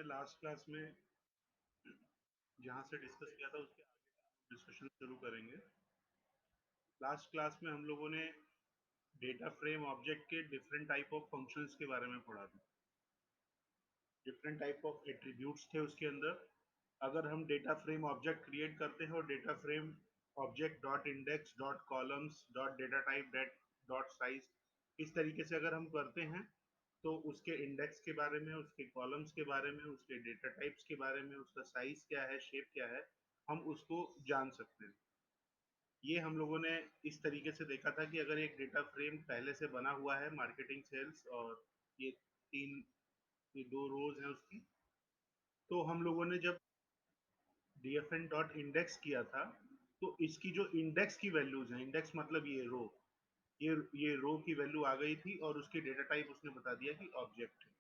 हमने last class में जहां से डिस्कस किया था उसके आगे डिस्कशन शुरू करेंगे। लास्ट क्लास में हम लोगों ने डेटा फ्रेम ऑब्जेक्ट के डिफरेंट टाइप ऑफ फंक्शंस के बारे में पढ़ा था। डिफरेंट टाइप ऑफ एट्रीब्यूट्स थे उसके अंदर। अगर हम डेटा फ्रेम ऑब्जेक्ट क्रिएट करते हैं और data frame object dot index dot columns dot data type dot size इस तरीके से अगर हम करते हैं तो उसके इंडेक्स के बारे में, उसके कॉलम्स के बारे में, उसके डेटा टाइप्स के बारे में, उसका साइज क्या है, शेप क्या है, हम उसको जान सकते हैं। ये हम लोगों ने इस तरीके से देखा था कि अगर एक डेटा फ्रेम पहले से बना हुआ है, मार्केटिंग, सेल्स और ये ये दो रोज हैं उसकी, तो हम लोगों ने जब dfn डॉट इंडेक्स किया था तो इसकी जो इंडेक्स की वैल्यूज हैं, इंडेक्स मतलब ये रो, ये रो की वैल्यू आ गई थी और उसके डेटा टाइप उसने बता दिया कि ऑब्जेक्ट है।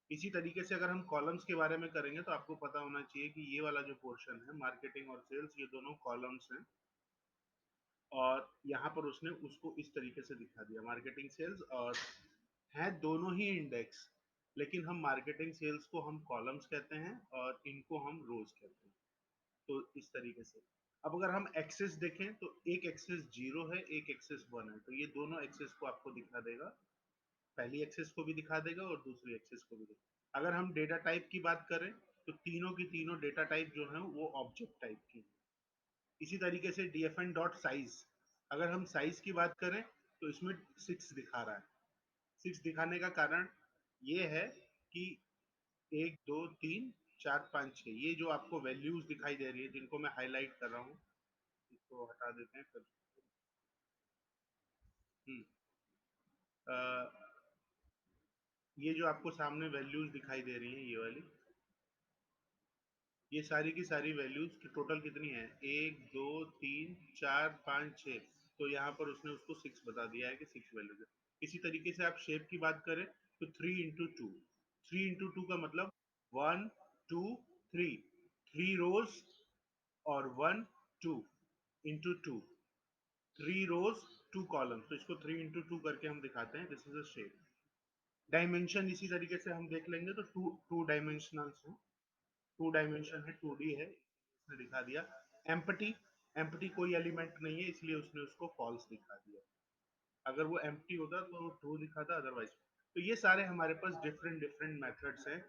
इसी तरीके से अगर हम कॉलम्स के बारे में करेंगे तो आपको पता होना चाहिए कि ये वाला जो पोर्शन है, मार्केटिंग और सेल्स, ये दोनों कॉलम्स हैं और यहाँ पर उसने उसको इस तरीके से दिखा दिया, मार्केटिंग, सेल्स, और है दोनों ही इंडेक्स, लेकिन हम मार्केटिंग सेल्स को हम कॉलम्स कहते हैं और इनको हम रोज कहते हैं। तो इस तरीके से अब अगर हम एक्सेस देखें तो एक एक्सेस 0 है, एक एक्सेस 1 है, तो ये दोनों एक्सेस को आपको दिखा देगा, पहली एक्सेस को भी दिखा देगा और दूसरी एक्सेस को भी दिखा। अगर हम डेटा टाइप की बात करें तो तीनों की तीनों डेटा टाइप जो है वो ऑब्जेक्ट टाइप की है। इसी तरीके से dfn डॉट साइज, अगर हम साइज की बात करें तो इसमें 6 दिखा रहा है। 6 दिखाने का कारण ये है कि 1 2 3 4 5 6 ये जो आपको वैल्यूज दिखाई दे रही है जिनको मैं हाईलाइट कर रहा हूँ, इसको हटा देते हैं फिर। हम्म, ये जो आपको सामने वैल्यूज दिखाई दे रही हैं, ये वाली, ये सारी की सारी वैल्यूज की टोटल कितनी है, 1 2 3 4 5 6, तो यहाँ पर उसने उसको 6 बता दिया है कि 6 वैल्यूज है। इसी तरीके से आप शेप की बात करें तो 3 into 2, 3 into 2 का मतलब 1 2 3, 3 रोज और 1 2 into 2, 3 रोज 2 कॉलम, तो इसको 3 into 2 करके हम दिखाते हैं, this is a shape. Dimension इसी तरीके से हम देख लेंगे तो टू डायमेंशनल है, 2 डायमेंशन है, 2D है, इसने दिखा दिया। एम्प्टी, एम्प्टी कोई एलिमेंट नहीं है इसलिए उसने उसको फॉल्स दिखा दिया। अगर वो एम्प्टी होता तो ट्रू दिखाता, अदरवाइज। तो ये सारे हमारे पास डिफरेंट डिफरेंट मेथड्स हैं,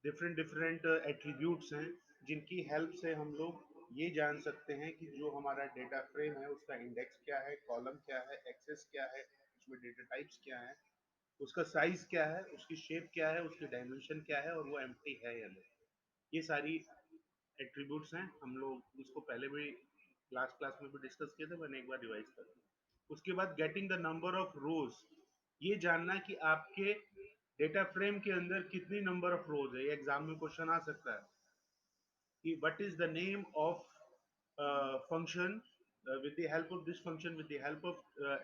डिफरेंट डिफरेंट एट्रीब्यूट्स हैं, जिनकी हेल्प से हम लोग ये जान सकते हैं कि जो हमारा डेटा फ्रेम है उसका इंडेक्स क्या है, कॉलम क्या है, एक्सेस क्या है, उसमें डेटा टाइप्स क्या है, उसका साइज क्या है, उसकी शेप क्या है, उसकी डायमेंशन क्या है और वो एम्प्टी है या नहीं। ये सारी एट्रीब्यूट्स हैं, हम लोग इसको पहले भी लास्ट क्लास में भी डिस्कस किए थे, मैंने एक बार रिवाइज कर दिया। उसके बाद गेटिंग द नंबर ऑफ रोज, ये जानना कि आपके डेटा फ्रेम के अंदर कितनी नंबर ऑफ रोज है। ये एग्जाम में क्वेश्चन आ सकता है कि what is the name of function with the help of this function, with the help of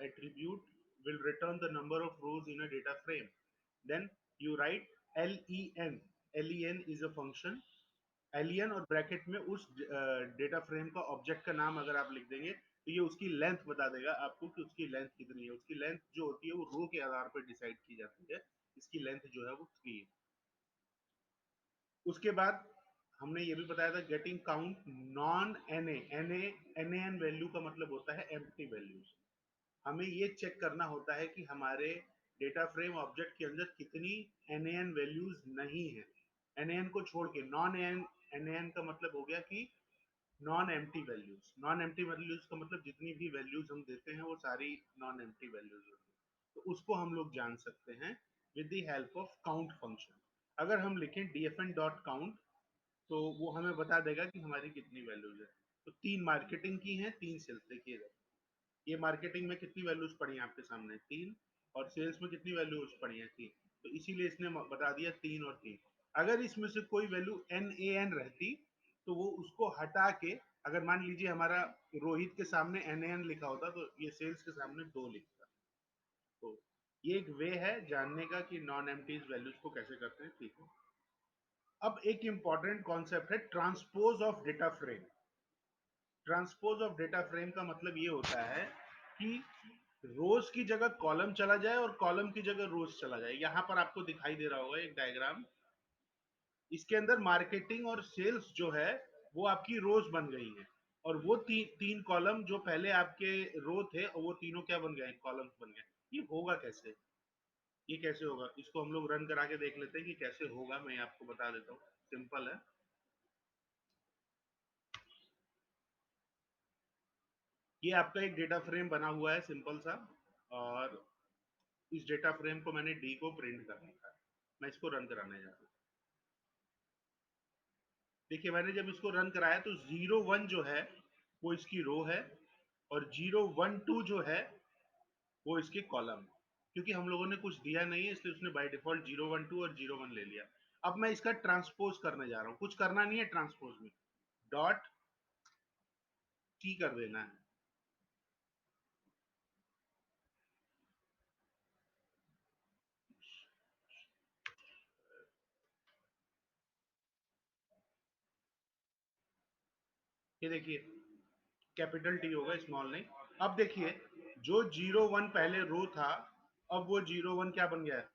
attribute will return the number of rows in a data frame. Then you write len, len is a function, alien और bracket में उस data frame का object का नाम अगर आप लिख देंगे तो ये उसकी लेंथ बता देगा आपको कि उसकी लेंथ कितनी है। उसकी लेंथ जो होती है वो रो के आधार पर डिसाइड की जाती है, इसकी लेंथ जो है वो 3 है। उसके बाद हमने ये भी बताया था getting count non NA, N value का मतलब होता है एम्प्टी वैल्यूज। हमें ये चेक करना होता है कि हमारे डेटा फ्रेम ऑब्जेक्ट के अंदर कितनी एन वैल्यूज नहीं है। एन को छोड़ के नॉन एन का मतलब हो गया कि non empty values. Non empty values का मतलब जितनी भी वैल्यूज हम देते हैं वो सारी नॉन एम्प्टी वैल्यूज होती है, तो उसको हम लोग जान सकते हैं with the help of count function. अगर हम लिखें dfn डॉट काउंट तो वो हमें बता देगा कि हमारी कितनी वैल्यूज है। तो 3 मार्केटिंग की हैं, 3 सेल्स, देखिएगा ये मार्केटिंग में कितनी वैल्यूज पड़ी हैं आपके सामने, 3, और सेल्स में कितनी वैल्यूज पड़ी हैं, 3, तो इसीलिए इसने बता दिया 3 और 3। अगर इसमें से कोई वैल्यू NaN रहती तो वो उसको हटा के, अगर मान लीजिए हमारा रोहित के सामने NaN लिखा होता तो ये सेल्स के सामने 2 लिखता। तो ये एक वे है जानने का कि नॉन एम्प्टीज वैल्यूज को कैसे करते हैं, ठीक है। अब एक इंपॉर्टेंट कॉन्सेप्ट है transpose of data frame. Transpose of data frame का मतलब ये होता है कि रोज की जगह कॉलम चला जाए और कॉलम की जगह रोज चला जाए। यहां पर आपको दिखाई दे रहा होगा एक डायग्राम, इसके अंदर मार्केटिंग और सेल्स जो है वो आपकी रोज बन गई है, और वो तीन कॉलम जो पहले आपके रो थे और वो तीनों क्या बन गए, कॉलम्स बन गए। ये होगा कैसे, ये कैसे होगा, इसको हम लोग रन करा के देख लेते हैं कि कैसे होगा। मैं आपको बता देता हूँ, सिंपल है। ये आपका एक डेटा फ्रेम बना हुआ है सिंपल सा, और इस डेटा फ्रेम को मैंने डी को प्रिंट कर रखा है। मैं इसको रन कराने जा रहा हूँ। देखिए मैंने जब इसको रन कराया तो 01 जो है वो इसकी रो है, और 012 जो है वो इसके कॉलम, क्योंकि हम लोगों ने कुछ दिया नहीं है इसलिए उसने बाय डिफॉल्ट 012 और 01 ले लिया। अब मैं इसका ट्रांसपोज करने जा रहा हूँ, कुछ करना नहीं है ट्रांसपोज में, डॉट टी कर देना है। ये देखिए कैपिटल टी होगा, स्मॉल नहीं। अब देखिए जो 01 पहले रो था, अब वो 01 क्या बन गया है,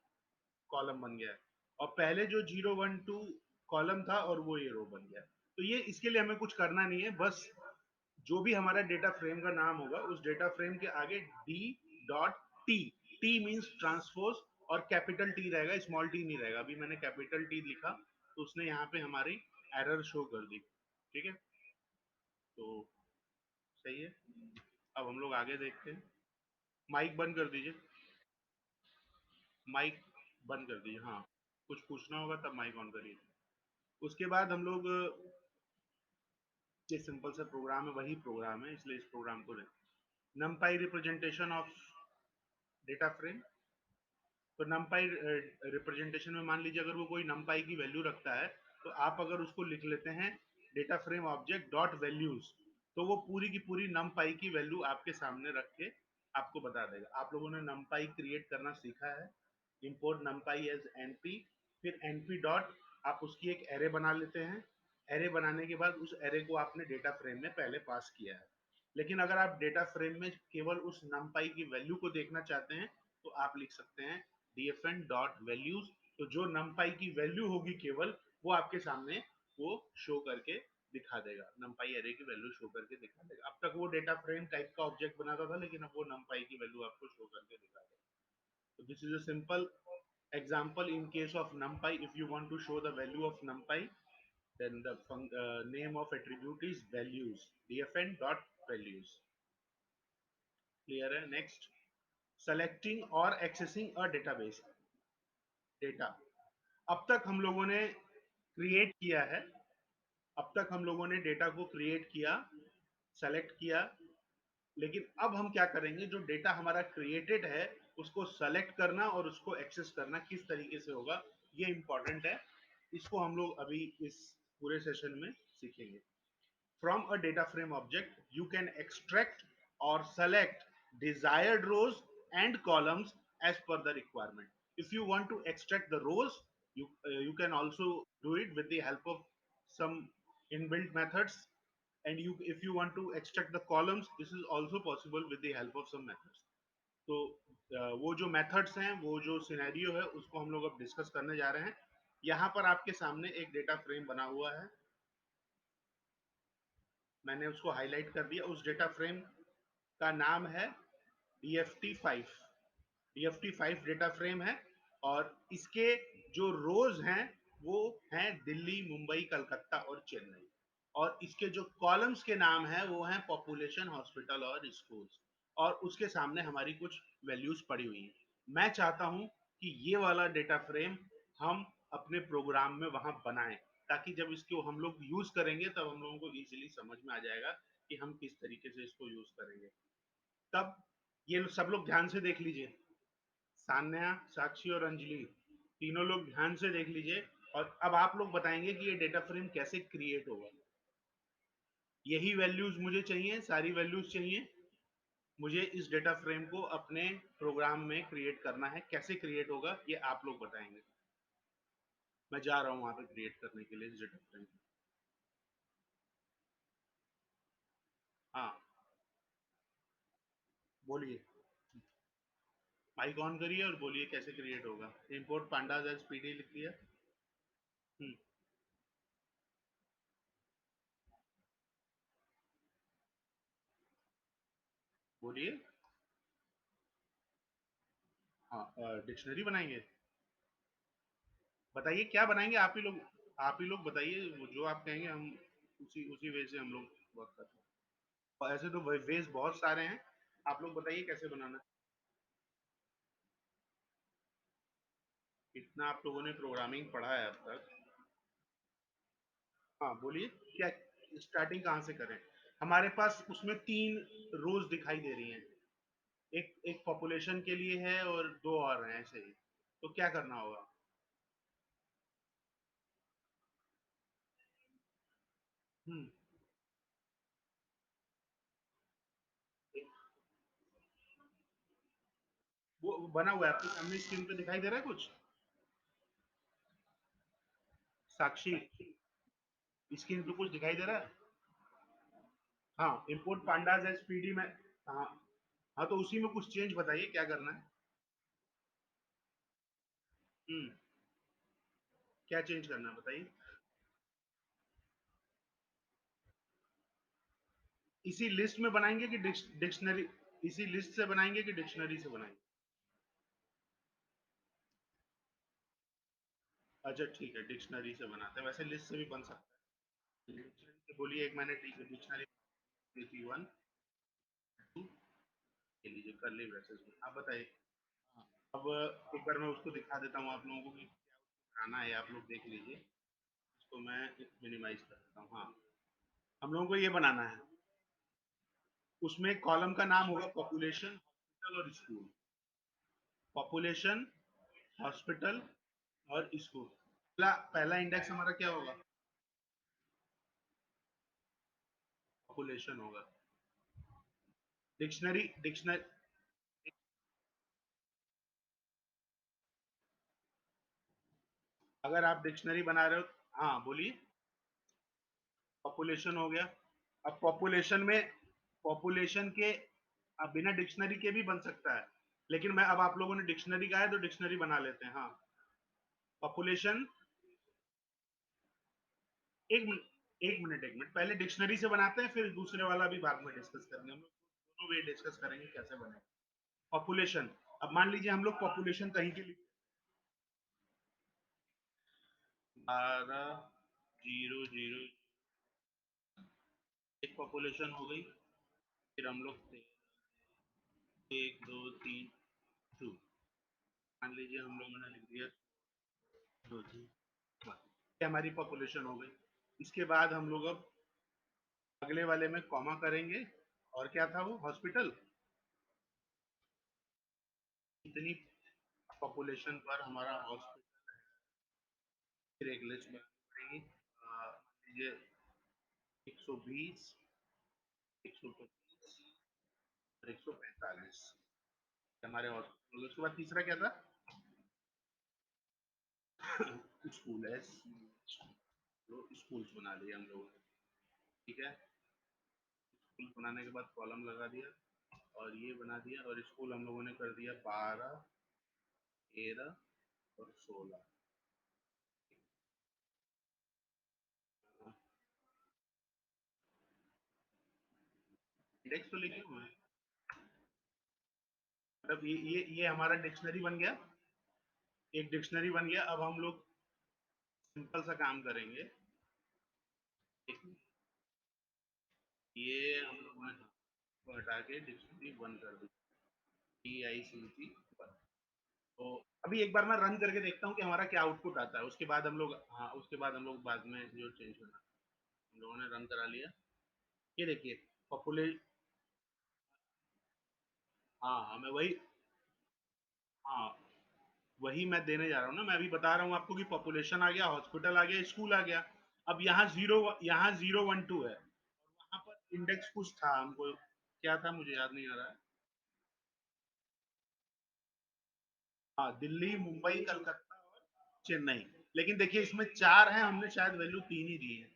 कॉलम बन गया है। और पहले जो 012 कॉलम था और वो ये रो बन गया। तो ये इसके लिए हमें कुछ करना नहीं है, बस जो भी हमारा डेटा फ्रेम का नाम होगा उस डेटा फ्रेम के आगे D dot T, T means transpose, और कैपिटल टी रहेगा, स्मॉल टी नहीं रहेगा। अभी मैंने कैपिटल टी लिखा तो उसने यहाँ पे हमारी एरर शो कर दी। ठीक है, तो सही है। अब हम लोग आगे देखते हैं। माइक बंद कर दीजिए, माइक बंद कर दीजिए। हाँ, कुछ पूछना होगा तब माइक ऑन करिए। उसके बाद हम लोग, ये सिंपल सा प्रोग्राम है, वही प्रोग्राम है इसलिए इस प्रोग्राम को लें। नमपाई रिप्रेजेंटेशन ऑफ डेटा फ्रेम। तो नमपाई रिप्रेजेंटेशन में मान लीजिए अगर वो कोई नमपाई की वैल्यू रखता है, तो आप अगर उसको लिख लेते हैं data frame object dot values, तो वो पूरी की पूरी नमपाई की वैल्यू आपके सामने रख के आपको बता देगा। आप लोगों ने नमपाई क्रिएट करना सीखा है, इंपोर्ट नमपाई एज एनपी, फिर एनपी डॉट आप उसकी एक एरे बना लेते हैं। एरे बनाने के बाद उस एरे को आपने डेटा फ्रेम में पहले पास किया है। लेकिन अगर आप डेटा फ्रेम में केवल उस नमपाई की वैल्यू को देखना चाहते हैं तो आप लिख सकते हैं dfn डॉट वैल्यूज। तो जो नमपाई की वैल्यू होगी केवल वो आपके सामने वो शो करके दिखा देगा, नमपाई एरे की वैल्यू शो करके दिखा देगा। अब तक वो डेटा फ्रेम टाइप का ऑब्जेक्ट बनाता था, लेकिन अब वो नमपाई की वैल्यू आपको शो करके दिखा देगा। So this is a simple example in case of numpy. If you want to show the value of numpy, then the name of attribute is values, dfn dot values. Clear है? Next, selecting or accessing a database data. अब तक हम लोगों ने create किया है, अब तक हम लोगों ने डेटा को क्रिएट किया, सेलेक्ट किया, लेकिन अब हम क्या करेंगे, जो डेटा हमारा क्रिएटेड है उसको सेलेक्ट करना और उसको एक्सेस करना किस तरीके से होगा, ये इंपॉर्टेंट है। इसको हम लोग अभी इस पूरे सेशन में सीखेंगे। From a data frame object, you can extract or select desired rows and columns as per the requirement. If you want to extract the rows, you can also do it with the help of some inbuilt methods. And if you want to extract the columns, this is also possible with the help of some methods. तो वो जो methods हैं, वो जो scenario है, उसको हम लोग अब डिस्कस करने जा रहे हैं। यहाँ पर आपके सामने एक डेटा फ्रेम बना हुआ है, मैंने उसको हाईलाइट कर दिया। उस डेटा फ्रेम का नाम है DFT5। DFT5 डेटा फ्रेम है, और इसके जो रोज हैं वो हैं दिल्ली, मुंबई, कलकत्ता और चेन्नई। और इसके जो कॉलम्स के नाम हैं वो हैं पॉपुलेशन, हॉस्पिटल और स्कूल्स। और उसके सामने हमारी कुछ वैल्यूज पड़ी हुई हैं। मैं चाहता हूं कि ये वाला डेटा फ्रेम हम अपने प्रोग्राम में वहां बनाएं, ताकि जब इसको हम लोग यूज करेंगे तब हम लोगों को इजीली समझ में आ जाएगा कि हम किस तरीके से इसको यूज करेंगे। तब ये सब लोग ध्यान से देख लीजिए, सान्या, साक्षी और अंजलि, तीनों लोग ध्यान से देख लीजिए। और अब आप लोग बताएंगे कि ये डेटा फ्रेम कैसे क्रिएट होगा। यही वैल्यूज मुझे चाहिए, सारी वैल्यूज चाहिए मुझे। इस डेटा फ्रेम को अपने प्रोग्राम में क्रिएट करना है, कैसे क्रिएट होगा ये आप लोग बताएंगे। मैं जा रहा हूं वहां पे क्रिएट करने के लिए इस डेटा फ्रेम। हाँ, बोलिए, माइक ऑन करिए और बोलिए कैसे क्रिएट होगा। इंपोर्ट पांडाज एज पीडी लिख दिया। बोलिए। हाँ, डिक्शनरी बनाएंगे। बताइए क्या बनाएंगे, आप ही लोग बताइए, जो आप कहेंगे हम उसी उसी वे से हम लोग वर्क करते हैं। और ऐसे तो वेज बहुत सारे हैं, आप लोग बताइए कैसे बनाना है। कितना आप लोगों ने प्रोग्रामिंग पढ़ा है अब तक? हाँ बोलिए, क्या स्टार्टिंग कहाँ से करें? हमारे पास उसमें 3 रोज दिखाई दे रही हैं। एक एक पॉपुलेशन के लिए है और 2 और हैं ऐसे ही। तो क्या करना होगा? हम्म। वो बना हुआ है आपके सामने, स्क्रीन पे दिखाई दे रहा है कुछ? साक्षी, स्क्रीन पे कुछ दिखाई दे रहा है? हाँ, इंपोर्ट पांडाज एज पीडी में। हाँ। हाँ तो उसी में कुछ चेंज बताइए क्या करना है। हम्म। क्या चेंज करना है बताइए। इसी लिस्ट में बनाएंगे कि डिक्शनरी? इसी लिस्ट से बनाएंगे कि डिक्शनरी से बनाएंगे? अच्छा ठीक है, डिक्शनरी से बनाते हैं, वैसे लिस्ट से भी बन सकता है। डिक्शनरी से बोलिए, एक मैंने डिक्शनरी दी थी, 1 2 के लीजिए, कर ली ब्रेसेस में, आप बताइए। हाँ, अब एक बार मैं उसको दिखा देता हूँ आप लोगों को कि क्या बनाना है, आप लोग देख लीजिए। इसको मैं मिनिमाइज कर देता हूँ। हाँ, हम लोगों को ये बनाना है। उसमें कॉलम का नाम होगा पॉपुलेशन, हॉस्पिटल और स्कूल। पॉपुलेशन, हॉस्पिटल और स्कूल। पहला पहला इंडेक्स हमारा क्या होगा? पॉपुलेशन होगा। डिक्शनरी डिक्शनरी अगर आप डिक्शनरी बना रहे हो, हाँ बोलिए। पॉपुलेशन हो गया। अब पॉपुलेशन के, अब बिना डिक्शनरी के भी बन सकता है, लेकिन मैं, अब आप लोगों ने डिक्शनरी का है तो डिक्शनरी बना लेते हैं। हाँ, पॉपुलेशन। एक मिनट पहले डिक्शनरी से बनाते हैं, फिर दूसरे वाला भी बाद में डिस्कस करेंगे हम लोग। दोनों वे डिस्कस करेंगे कैसे बने। पॉपुलेशन। अब मान लीजिए हम लोग पॉपुलेशन कहीं के लिए 12 0 0, एक पॉपुलेशन हो गई। फिर हम लोग 1 2 3 2, मान लीजिए हम लोगों ने लिख दिया 2 3 1, ये हमारी पॉपुलेशन हो गई। इसके बाद हम लोग अब अगले वाले में कॉमा करेंगे। और क्या था वो? हॉस्पिटल। इतनी पॉपुलेशन पर हमारा हॉस्पिटल है। फिर एक लिस्ट बनानी पड़ेगी, मान लीजिए 120, 125 और 145 हमारे हॉस्पिटल। उसके बाद तीसरा क्या था? स्कूल है। तो स्कूल्स बना लिए हम लोगों ने। ठीक है, स्कूल बनाने के बाद कॉलम लगा दिया, और ये बना दिया, और स्कूल हम लोगों ने कर दिया 12 13 और 16। इंडेक्स तो लिखे हुए हैं। मतलब ये हमारा डिक्शनरी बन गया। एक डिक्शनरी बन गया। अब हम लोग सिंपल सा काम करेंगे। ये हम लोग ने हटा के डिक्शनरी बंद कर दी, DICT 1। तो अभी एक बार मैं रन करके देखता हूँ कि हमारा क्या आउटपुट आता है, उसके बाद हम लोग, हाँ उसके बाद हम लोग बाद में जो चेंज करना। हम लोगों ने रन करा लिया। ये देखिए, पॉपुलेशन। हाँ हाँ, मैं वही, हाँ वही मैं देने जा रहा हूँ ना। मैं अभी बता रहा हूँ आपको कि पॉपुलेशन आ गया, हॉस्पिटल आ गया, स्कूल आ गया। अब यहाँ 0 1 2 है। वहां पर इंडेक्स कुछ था, हमको क्या था मुझे याद नहीं आ रहा है। हाँ, दिल्ली, मुंबई, कलकत्ता और चेन्नई। लेकिन देखिए इसमें 4 हैं, हमने शायद वैल्यू 3 ही दी है।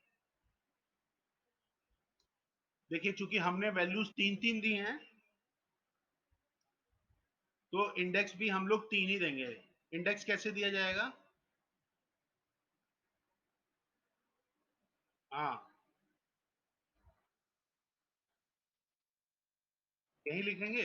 देखिए चूंकि हमने वैल्यूज 3 3 दी हैं, तो इंडेक्स भी हम लोग 3 ही देंगे। इंडेक्स कैसे दिया जाएगा? हाँ, यही लिखेंगे।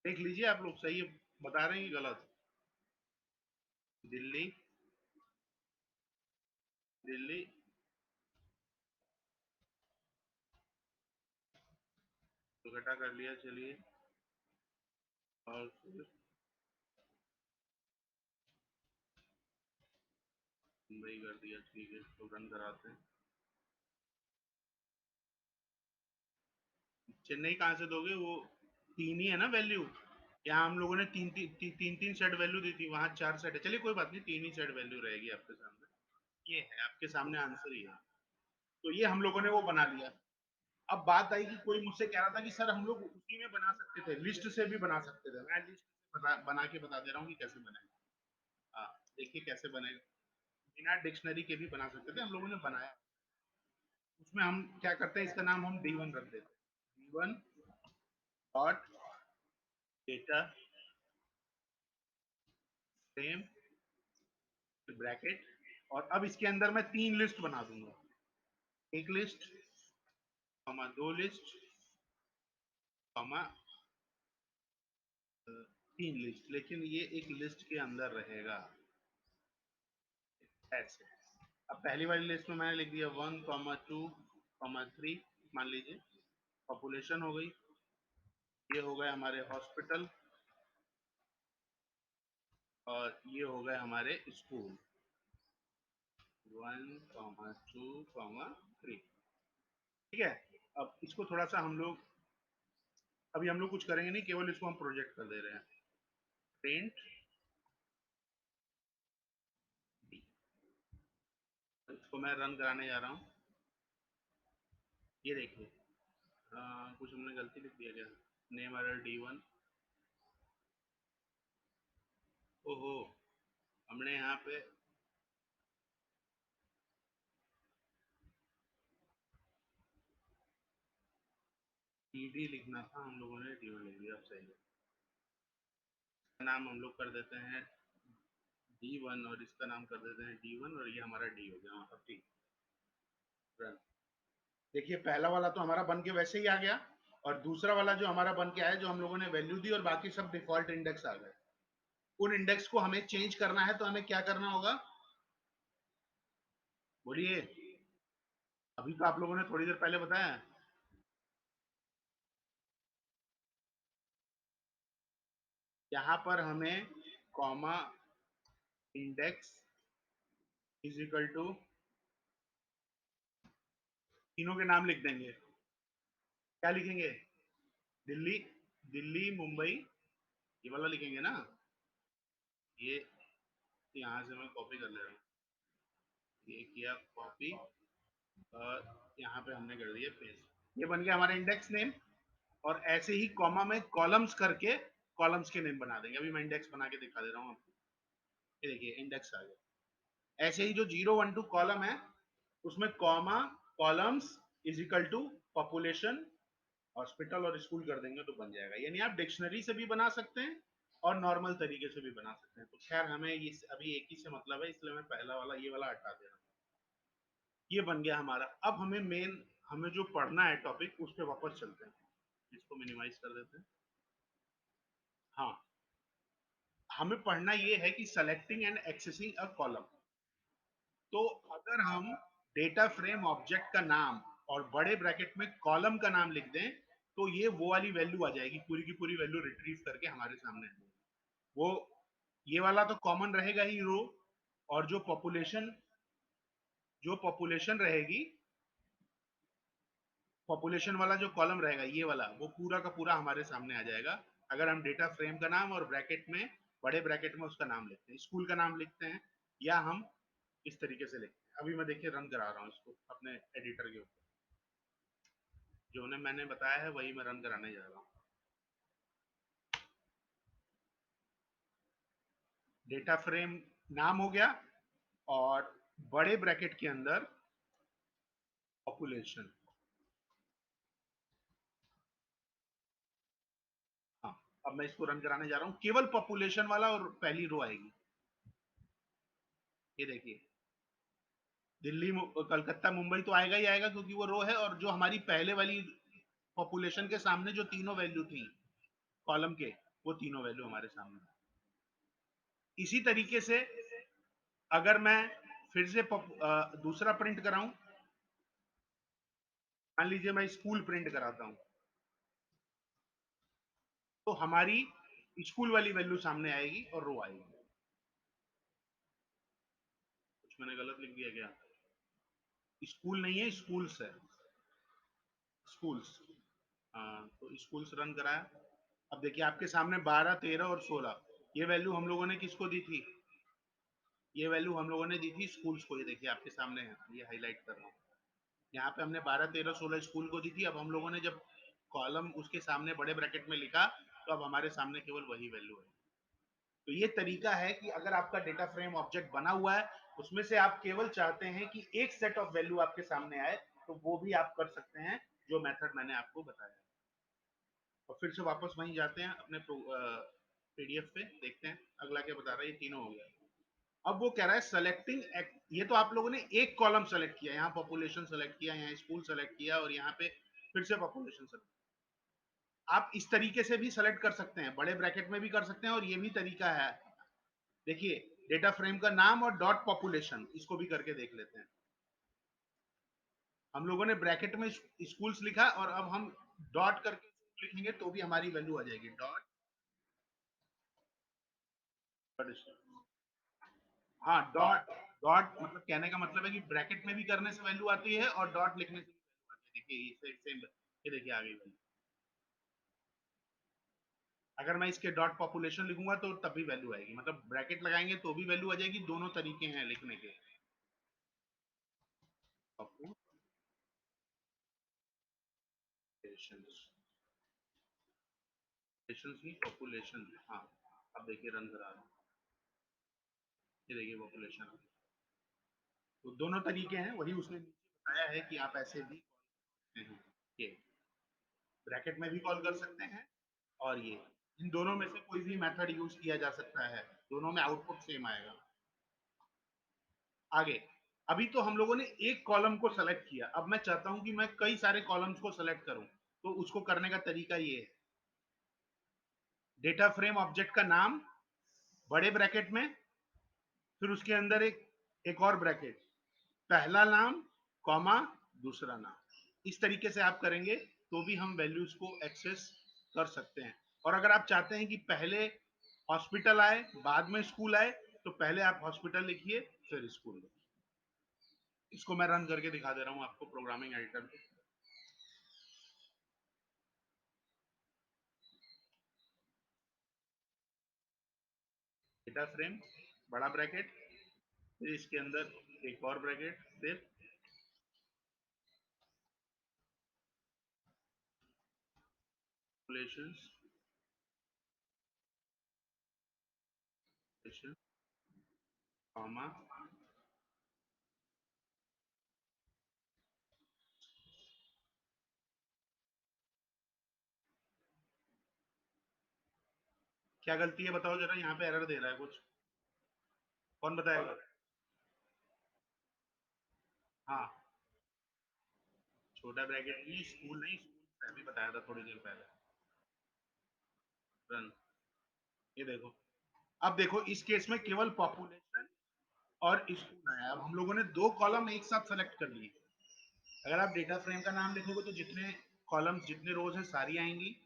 देख लीजिए आप लोग, सही बता रहे हैं कि गलत? दिल्ली, दिल्ली, तो घटा कर लिया, चलिए। और फिर मुंबई कर दिया, ठीक है, तो रन कराते हैं। चेन्नई कहाँ से दोगे? वो तीन ही है ना वैल्यू। यहाँ हम लोगों ने तीन सेट वैल्यू दी थी, वहां 4 सेट है। चलिए कोई बात नहीं, तीन ही सेट वैल्यू रहेगी आपके सामने। ये है आपके सामने आंसर, ही है। तो ये हम लोगों ने वो बना लिया। अब बात आई कि कोई मुझसे कह रहा था कि सर हम लोग उसी में बना सकते थे, लिस्ट से भी बना सकते थे। मैं लिस्ट से बना के बता दे रहा हूँ कि कैसे बनेगा। हाँ, देखिए कैसे बनेगा। बिना डिक्शनरी के भी बना सकते थे, हम लोगों ने बनाया। उसमें हम क्या करते हैं, इसका नाम हम D1 रख देते हैं। D1 dot data frame bracket, और अब इसके अंदर मैं तीन लिस्ट बना दूंगा। एक लिस्ट, कॉमा दो लिस्ट, कॉमा तीन लिस्ट, लेकिन ये एक लिस्ट के अंदर रहेगा ऐसे। अब पहली वाली लिस्ट में मैंने लिख दिया 1, 2, 3, मान लीजिए पॉपुलेशन हो गई। ये हो गए हमारे हॉस्पिटल, और ये हो गए हमारे स्कूल। 1, 2, 3, ठीक है। अब इसको थोड़ा सा हम लोग, अभी हम लोग कुछ करेंगे नहीं, केवल इसको हम प्रोजेक्ट कर दे रहे हैं। प्रिंट, इसको मैं रन कराने जा रहा हूँ। ये देखिए, कुछ हमने गलती लिख दिया क्या? Name error D1। ओहो, हमने यहाँ पे PD लिखना था, हम लोगों ने D1 लिख दिया। अब सही है। नाम हम लोग कर देते हैं D1, और इसका नाम कर देते हैं D1, और ये हमारा D हो गया। अब ठीक, रन। देखिए पहला वाला तो हमारा बन के वैसे ही आ गया, और दूसरा वाला जो हमारा बन के आया, जो हम लोगों ने वैल्यू दी और बाकी सब डिफॉल्ट इंडेक्स आ गए। उन इंडेक्स को हमें चेंज करना है, तो हमें क्या करना होगा? बोलिए। अभी तो आप लोगों ने थोड़ी देर पहले बताया। यहाँ पर हमें comma index is equal to, तीनों के नाम लिख देंगे। क्या लिखेंगे? दिल्ली, दिल्ली मुंबई, ये वाला लिखेंगे ना। ये यहाँ से मैं कॉपी कर ले रहा हूँ, ये किया कॉपी, और यहाँ पे हमने कर दिया पेस्ट। ये बन गया हमारा इंडेक्स नेम। और ऐसे ही कॉमा में कॉलम्स करके कॉलम्स के नेम बना देंगे। अभी मैं इंडेक्स बना के दिखा दे रहा हूँ आपको। ये देखिए इंडेक्स आ गया। ऐसे ही जो 0, 1, 2 कॉलम है, उसमें comma columns is equal to population, hospital और स्कूल कर देंगे तो बन जाएगा। यानी आप डिक्शनरी से भी बना सकते हैं और नॉर्मल तरीके से भी बना सकते हैं। तो खैर हमें ये अभी एक ही से मतलब है, इसलिए मैं पहला वाला, ये वाला हटा दे रहा हूँ। ये बन गया हमारा। अब हमें मेन, हमें जो पढ़ना है टॉपिक, उस पर वापस चलते हैं। इसको मिनिमाइज कर देते हैं। हाँ, हमें पढ़ना ये है कि selecting and accessing a column. तो अगर हम डेटा फ्रेम ऑब्जेक्ट का नाम और बड़े ब्रैकेट में कॉलम का नाम लिख दें, तो ये वो वाली वैल्यू आ जाएगी, पूरी की पूरी वैल्यू रिट्रीव करके हमारे सामने। वो ये वाला तो कॉमन रहेगा ही रो, और जो पॉपुलेशन रहेगी, पॉपुलेशन वाला जो कॉलम रहेगा ये वाला, वो पूरा का पूरा हमारे सामने आ जाएगा। अगर हम डेटा फ्रेम का नाम और ब्रैकेट में, बड़े ब्रैकेट में उसका नाम लिखते हैं, स्कूल का नाम लिखते हैं, या हम इस तरीके से लिखते हैं। अभी मैं देखिए रन करा रहा हूँ इसको अपने एडिटर के ऊपर। जो ने मैंने बताया है वही मैं रन कराने जा रहा हूँ। डेटा फ्रेम नाम हो गया, और बड़े ब्रैकेट के अंदर पॉपुलेशन। हाँ, अब मैं इसको रन कराने जा रहा हूँ, केवल पॉपुलेशन वाला और पहली रो आएगी। ये देखिए दिल्ली कलकत्ता मुंबई तो आएगा ही आएगा, क्योंकि वो रो है। और जो हमारी पहले वाली पॉपुलेशन के सामने जो तीनों वैल्यू थी कॉलम के, वो तीनों वैल्यू हमारे सामने। इसी तरीके से अगर मैं फिर से दूसरा प्रिंट कराऊं, मान लीजिए मैं स्कूल प्रिंट कराता हूं, तो हमारी स्कूल वाली वैल्यू सामने आएगी और रो आएगी। कुछ मैंने गलत लिख दिया क्या? स्कूल नहीं है, स्कूल्स है, स्कूल्स। हाँ, तो स्कूल्स रन कराया। अब देखिए आपके सामने 12, 13 और 16 ये वैल्यू हम लोगों ने किसको दी थी? ये वैल्यू हम लोगों ने दी थी स्कूल्स को। ये देखिए आपके सामने है, ये हाईलाइट कर रहा हूँ। यहाँ पे हमने 12, 13, 16 स्कूल को दी थी। अब हम लोगों ने जब कॉलम उसके सामने बड़े ब्रैकेट में लिखा, तो अब हमारे सामने केवल वही वैल्यू है। तो ये तरीका है कि अगर आपका डेटा फ्रेम ऑब्जेक्ट बना हुआ है, उसमें से आप केवल चाहते हैं कि एक सेट ऑफ वैल्यू आपके सामने आए, तो वो भी आप कर सकते हैं, जो मेथड मैंने आपको बताया। और फिर से वापस वहीं जाते हैं अपने पीडीएफ पे, देखते हैं अगला क्या बता रहा है। ये तीनों हो गया। अब वो कह रहा है सेलेक्टिंग। ये तो आप लोगों ने एक कॉलम सेलेक्ट किया, यहाँ पॉपुलेशन सेलेक्ट किया, यहाँ स्कूल सेलेक्ट किया, और यहाँ पे फिर से पॉपुलेशन सेलेक्ट। आप इस तरीके से भी सेलेक्ट कर सकते हैं, बड़े ब्रैकेट में भी कर सकते हैं, और ये भी तरीका है। देखिए डेटा फ्रेम का नाम और डॉट पॉपुलेशन, इसको भी करके देख लेते हैं। हम लोगों ने ब्रैकेट में स्कूल्स लिखा, और अब हम डॉट करके लिखेंगे तो भी हमारी वैल्यू आ जाएगी। डॉट, हाँ डॉट। डॉट मतलब कहने का मतलब है कि ब्रैकेट में भी करने से वैल्यू आती है और डॉट लिखने से भी वैल्यू आती है। देखिए ये सेम, ये देखिए आ गई वैल्यू। अगर मैं इसके डॉट पॉपुलेशन लिखूंगा तो तब भी वैल्यू आएगी, मतलब ब्रैकेट लगाएंगे तो भी वैल्यू आ जाएगी। दोनों तरीके हैं लिखने के। पॉपुलेशन की पॉपुलेशन, हाँ। अब देखिए रन करा रहा हूँ, ये देखिए पॉपुलेशन। तो दोनों तरीके हैं, वही उसने नीचे बताया है कि आप ऐसे भी कॉल करते हैं। ये ब्रैकेट में भी कॉल कर सकते हैं, और ये, इन दोनों में से कोई भी मेथड यूज किया जा सकता है, दोनों में आउटपुट सेम आएगा। आगे, अभी तो हम लोगों ने एक कॉलम को सेलेक्ट किया, अब मैं चाहता हूं कि मैं कई सारे कॉलम्स को सेलेक्ट करूं। तो उसको करने का तरीका ये है, डेटा फ्रेम ऑब्जेक्ट का नाम बड़े ब्रैकेट में, फिर उसके अंदर एक और ब्रैकेट, पहला नाम कॉमा दूसरा नाम। इस तरीके से आप करेंगे तो भी हम वैल्यूज को एक्सेस कर सकते हैं। और अगर आप चाहते हैं कि पहले हॉस्पिटल आए बाद में स्कूल आए, तो पहले आप हॉस्पिटल लिखिए फिर स्कूल लिखिए। इसको मैं रन करके दिखा दे रहा हूं आपको प्रोग्रामिंग एडिटर पे। डेटा फ्रेम बड़ा ब्रैकेट, फिर इसके अंदर एक और ब्रैकेट, फिर कैलकुलेशंस, कॉमा, क्या गलती है बताओ जरा, यहाँ पे एरर दे रहा है कुछ, कौन बताएगा? हाँ, छोटा ब्रैकेट नहीं, स्कूल नहीं, स्कूल मैं भी बताया था थोड़ी देर पहले। रन, ये देखो। अब देखो इस केस में केवल पॉपुलेशन और स्कूल आया। अब हम लोगों ने दो कॉलम एक साथ सेलेक्ट कर लिए। अगर आप डेटा फ्रेम का नाम लिखोगे तो जितने कॉलम्स जितने रोज हैं सारी आएंगी।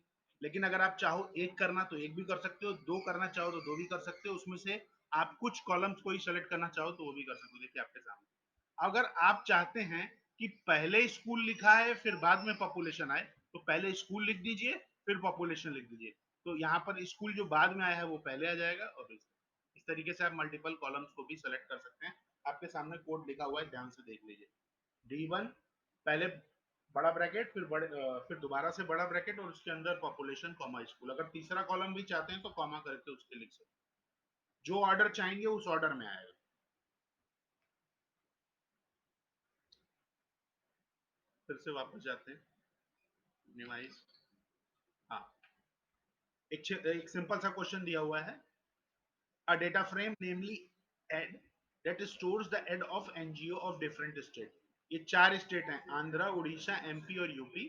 लेकिन अगर आप चाहो एक करना तो एक भी कर सकते हो, दो करना चाहो तो दो भी कर सकते हो। उसमें से आप कुछ कॉलम्स को ही सेलेक्ट करना चाहो तो वो भी कर सकते हो। देखिए आपके सामने। अगर आप चाहते हैं कि पहले स्कूल लिखा है फिर बाद में पॉपुलेशन आए, तो पहले स्कूल लिख दीजिए फिर पॉपुलेशन लिख दीजिए। तो यहाँ पर स्कूल जो बाद में आया है वो पहले आ जाएगा। और इस तरीके से आप मल्टीपल कॉलम्स को भी सेलेक्ट कर सकते हैं। आपके सामने कोड लिखा हुआ है, ध्यान से देख लीजिए। D1 पहले बड़ा ब्रैकेट, फिर फिर दोबारा से बड़ा ब्रैकेट, और उसके अंदर पॉपुलेशन कॉमा स्कूल। अगर तीसरा कॉलम भी चाहते हैं तो कॉमा करके उसके लिख सकते हैं। जो ऑर्डर चाहेंगे उस ऑर्डर में आएगा। फिर से वापस जाते हैं, मिनिमाइज। हाँ, एक सिंपल सा क्वेश्चन दिया हुआ है। A data frame namely ED that stores the ad of NGO of different state. ये 4 स्टेट हैं, आंध्रा, उड़ीसा, एमपी और यूपी।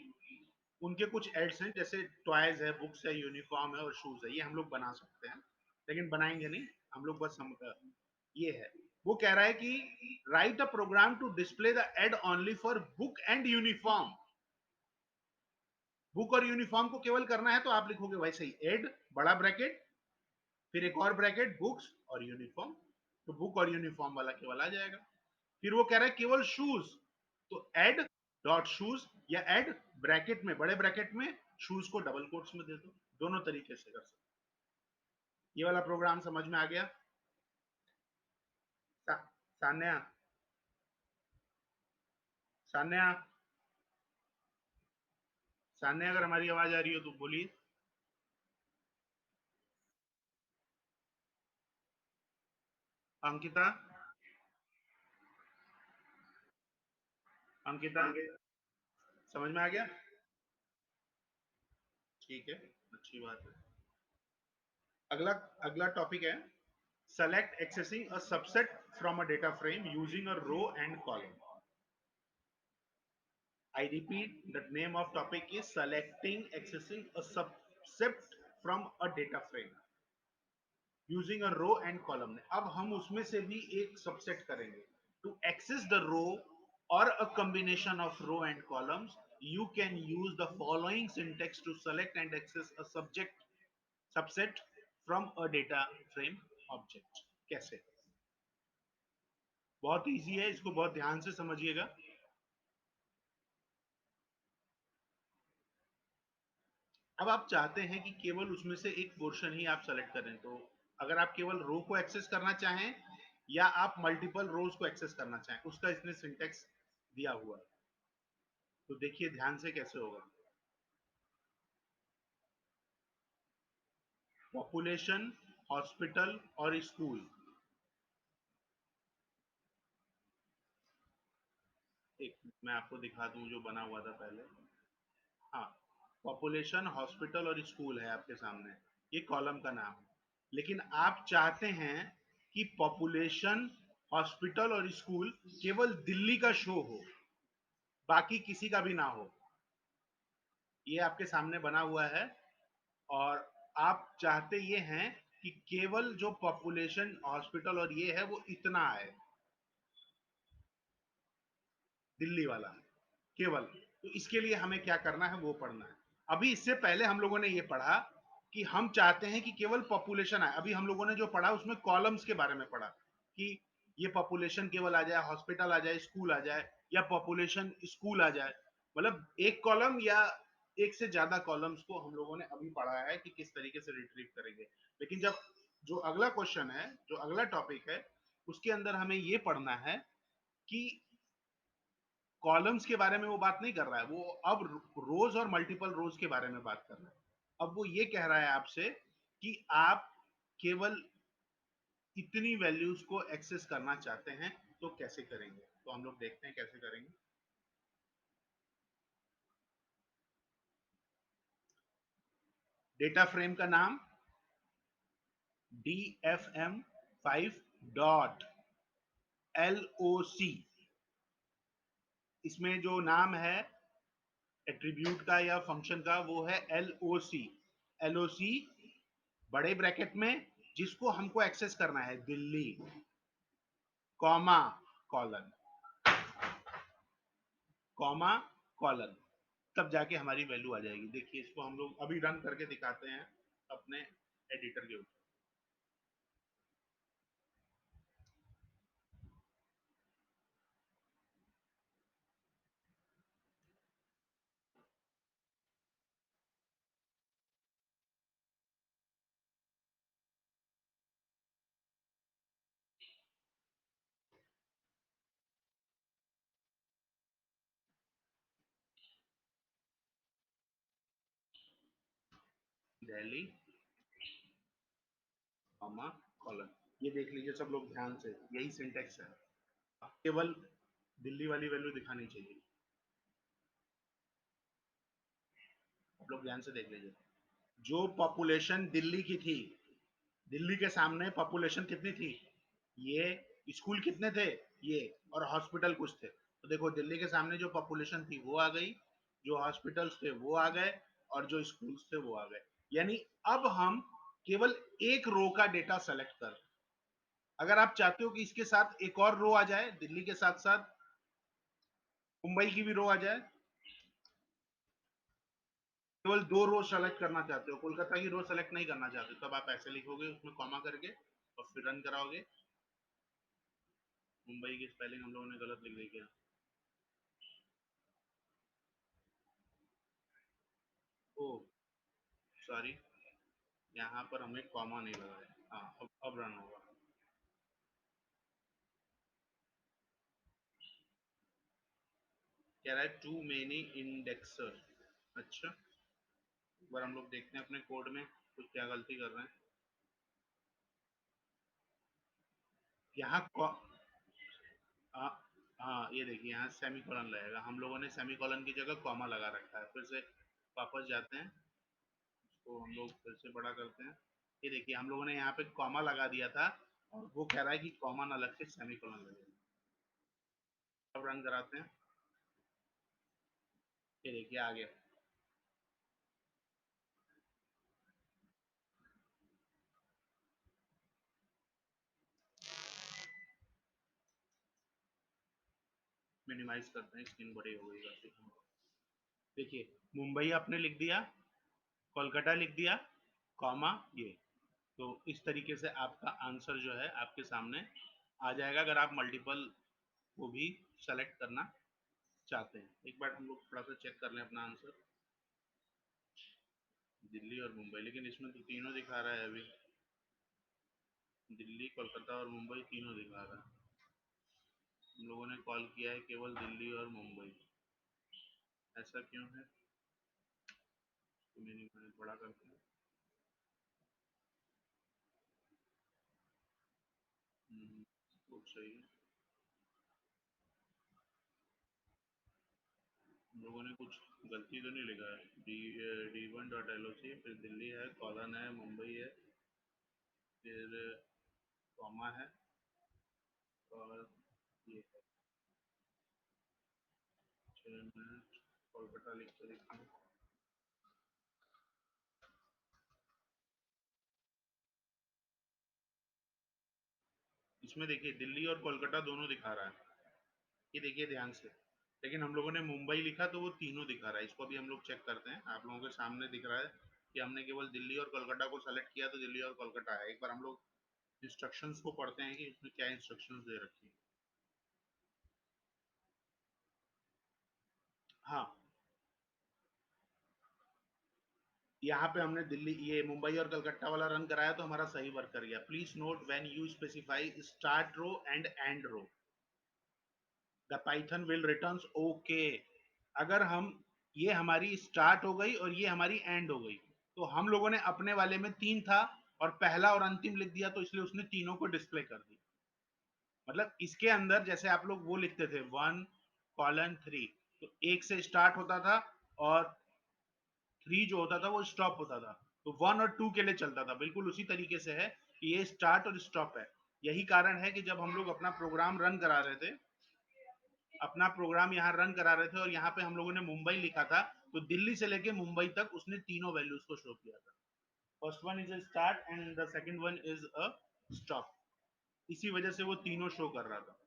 उनके कुछ एड्स हैं, जैसे टॉयज है, बुक्स है, यूनिफॉर्म है और शूज है। ये हम लोग बना सकते हैं, लेकिन बनाएंगे नहीं हम लोग, बस हम ये है। वो कह रहा है कि write a program to display the ED only for book and uniform. Book और यूनिफॉर्म को केवल करना है तो आप लिखोगे वैसे ही, एड बड़ा ब्रैकेट, फिर एक और ब्रैकेट, बुक्स और यूनिफॉर्म। तो बुक और यूनिफॉर्म वाला केवल आ जाएगा। फिर वो कह रहा है केवल शूज, तो एड डॉट शूज, या एड ब्रैकेट में, बड़े ब्रैकेट में, शूज को डबल कोट्स में दे दो। दोनों तरीके से कर सकते। ये वाला प्रोग्राम समझ में आ गया? सान्या, सान्या, सान्या, अगर हमारी आवाज आ रही हो तो बोलिए। अंकिता, अंकिता, समझ में आ गया? ठीक है, अच्छी बात है। अगला अगला टॉपिक है select accessing a subset from a data frame using a row and column. I repeat, the name of topic is selecting accessing a subset from a data frame using a row and column. अब हम उसमें से भी एक subset करेंगे। To access the row or a combination of row and columns, you can use the following syntax to select and access a subset from a data frame object. कैसे? बहुत easy है, इसको बहुत ध्यान से समझिएगा। अब आप चाहते हैं कि केवल उसमें से एक पोर्शन ही आप सेलेक्ट करें, तो अगर आप केवल रो को एक्सेस करना चाहें या आप मल्टीपल रोज को एक्सेस करना चाहें, उसका इसने सिंटेक्स दिया हुआ है। तो देखिए ध्यान से कैसे होगा। पॉपुलेशन, हॉस्पिटल और स्कूल। एक मैं आपको दिखा दूं जो बना हुआ था पहले। हाँ, पॉपुलेशन, हॉस्पिटल और स्कूल है आपके सामने, ये कॉलम का नाम है। लेकिन आप चाहते हैं कि पॉपुलेशन, हॉस्पिटल और स्कूल केवल दिल्ली का शो हो, बाकी किसी का भी ना हो। ये आपके सामने बना हुआ है, और आप चाहते ये हैं कि केवल जो पॉपुलेशन, हॉस्पिटल और ये है वो इतना आए, दिल्ली वाला केवल। तो इसके लिए हमें क्या करना है वो पढ़ना है। अभी इससे पहले हम लोगों ने ये पढ़ा कि हम चाहते हैं कि केवल पॉपुलेशन आए। अभी हम लोगों ने जो पढ़ा उसमें कॉलम्स के बारे में पढ़ा कि ये पॉपुलेशन केवल आ जाए, हॉस्पिटल आ जाए, स्कूल आ जाए, या पॉपुलेशन स्कूल आ जाए। मतलब एक कॉलम या एक से ज्यादा कॉलम्स को हम लोगों ने अभी पढ़ा है कि किस तरीके से रिट्रीव करेंगे। लेकिन जब जो अगला क्वेश्चन है, जो अगला टॉपिक है, उसके अंदर हमें ये पढ़ना है कि कॉलम्स के बारे में वो बात नहीं कर रहा है, वो अब रोज और मल्टीपल रोज के बारे में बात कर रहा है। अब वो ये कह रहा है आपसे कि आप केवल इतनी वैल्यूज को एक्सेस करना चाहते हैं, तो कैसे करेंगे? तो हम लोग देखते हैं कैसे करेंगे। डेटा फ्रेम का नाम DFM5 डॉट LOC। इसमें जो नाम है एट्रीब्यूट का या फंक्शन का, वो है LOC। LOC बड़े ब्रैकेट में, जिसको हमको एक्सेस करना है Delhi, comma, colon, comma, colon, तब जाके हमारी वैल्यू आ जाएगी। देखिए इसको हम लोग अभी रन करके दिखाते हैं अपने एडिटर के ऊपर। Delhi, comma, colon. ये देख लीजिए सब लोग ध्यान से, यही सिंटेक्स है। केवल दिल्ली वाली वैल्यू दिखानी चाहिए। आप लोग ध्यान से देख लीजिए, जो पॉपुलेशन दिल्ली की थी, दिल्ली के सामने पॉपुलेशन कितनी थी? ये स्कूल कितने थे ये, और हॉस्पिटल कुछ थे। तो देखो दिल्ली के सामने जो पॉपुलेशन थी वो आ गई, जो हॉस्पिटल्स थे वो आ गए, और जो स्कूल्स थे वो आ गए। यानी अब हम केवल एक रो का डेटा सेलेक्ट कर, अगर आप चाहते हो कि इसके साथ एक और रो आ जाए, दिल्ली के साथ साथ मुंबई की भी रो आ जाए, केवल दो रो सेलेक्ट करना चाहते हो, कोलकाता की रो सेलेक्ट नहीं करना चाहते, तब आप ऐसे लिखोगे उसमें कॉमा करके और फिर रन कराओगे। मुंबई की स्पेलिंग हम लोगों ने गलत लिख दी क्या? ओ सॉरी, यहाँ पर हमें कॉमा नहीं लगाया। हाँ अब रन होगा। कह रहा है टू मेनी इंडेक्सर। अच्छा, एक बार हम लोग देखते हैं अपने कोड में कुछ क्या गलती कर रहे हैं। यहाँ हाँ हाँ, ये देखिए यहाँ सेमी कॉलन लगेगा, हम लोगों ने सेमी कॉलन की जगह कॉमा लगा रखा है। फिर से वापस जाते हैं, इसको हम लोग फिर से बड़ा करते हैं। ये देखिए हम लोगों ने यहाँ पे कॉमा लगा दिया था, और वो कह रहा है कि कॉमा ना लग के सेमी कॉलन लगेगा। अब रन कराते हैं। ये देखिए आ गया। मिनिमाइज करते हैं, स्क्रीन बड़ी हो गई काफी। देखिए मुंबई आपने लिख दिया, कोलकाता लिख दिया, कॉमा ये। तो इस तरीके से आपका आंसर जो है आपके सामने आ जाएगा, अगर आप मल्टीपल को भी सेलेक्ट करना चाहते हैं। एक बार हम लोग थोड़ा सा चेक कर लें अपना आंसर। दिल्ली और मुंबई, लेकिन इसमें तो तीनों दिखा रहा है अभी। दिल्ली, कोलकाता और मुंबई तीनों दिखा रहा है। हम लोगों ने कॉल किया है केवल दिल्ली और मुंबई, ऐसा क्यों है? तो मैंने बड़ा करके तो सही है। हम लोगों ने कुछ गलती तो नहीं लिखा है? D1.LOC, फिर दिल्ली है, कॉलन है, मुंबई है, फिर कॉमा है, और ये है। चलिए मैं कोलकाता लिख कर देखता हूँ। इसमें देखिए दिल्ली और कोलकाता दोनों दिखा रहा है, ये देखिए ध्यान से। लेकिन हम लोगों ने मुंबई लिखा तो वो तीनों दिखा रहा है। इसको भी हम लोग चेक करते हैं। आप लोगों के सामने दिख रहा है कि हमने केवल दिल्ली और कोलकाता को सेलेक्ट किया तो दिल्ली और कोलकाता है। एक बार हम लोग इंस्ट्रक्शंस को पढ़ते हैं कि उसमें क्या इंस्ट्रक्शंस दे रखी है। हाँ, यहाँ पे हमने दिल्ली ये मुंबई और कलकत्ता वाला रन कराया तो हमारा सही वर्क कर गया। Please note when you specify start row and end row the Python will returns okay. अगर हम ये हमारी स्टार्ट हो गई और ये हमारी एंड हो गई, तो हम लोगों ने अपने वाले में 3 था और पहला और अंतिम लिख दिया, तो इसलिए उसने तीनों को डिस्प्ले कर दिया। मतलब इसके अंदर जैसे आप लोग वो लिखते थे 1:3, तो एक से स्टार्ट होता था और 3 जो होता था वो स्टॉप होता था। तो 1 और 2 के लिए चलता था। बिल्कुल उसी तरीके से है कि ये स्टार्ट और स्टॉप है। यही कारण है कि जब हम लोग अपना प्रोग्राम रन करा रहे थे, अपना प्रोग्राम यहाँ रन करा रहे थे और यहाँ पे हम लोगों ने मुंबई लिखा था, तो दिल्ली से लेके मुंबई तक उसने तीनों वैल्यूज को शो किया था। First one is a start and the second one is a stop. इसी वजह से वो तीनों शो कर रहा था।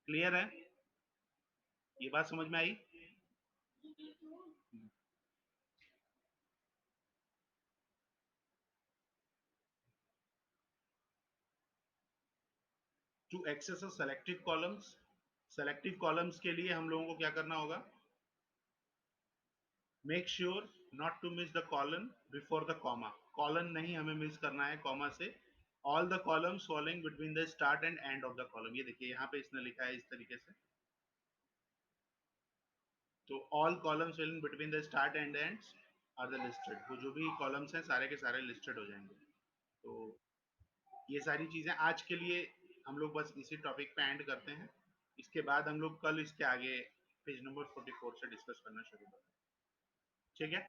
क्लियर है? ये बात समझ में आई? To access selective columns, selective columns के लिए हम लोगों को क्या करना होगा? Make sure not to miss the colon before the comma. Colon नहीं हमें मिस करना है कॉमा से। All the columns following between the start and end of the column. ये देखिए यहाँ पे इसने लिखा है इस तरीके से। तो all columns in between the start and ends are the listed. वो जो भी कॉलम्स हैं सारे के सारे लिस्टेड हो जाएंगे। तो ये सारी चीजें आज के लिए हम लोग बस इसी टॉपिक पे एंड करते हैं। इसके बाद हम लोग कल इसके आगे पेज नंबर 44 से डिस्कस करना शुरू करें। ठीक है,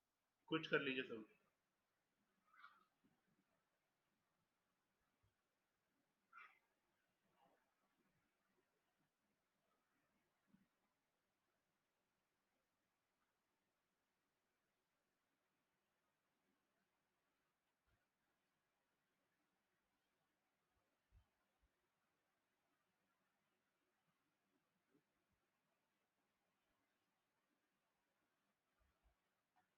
कुछ कर लीजिए सब।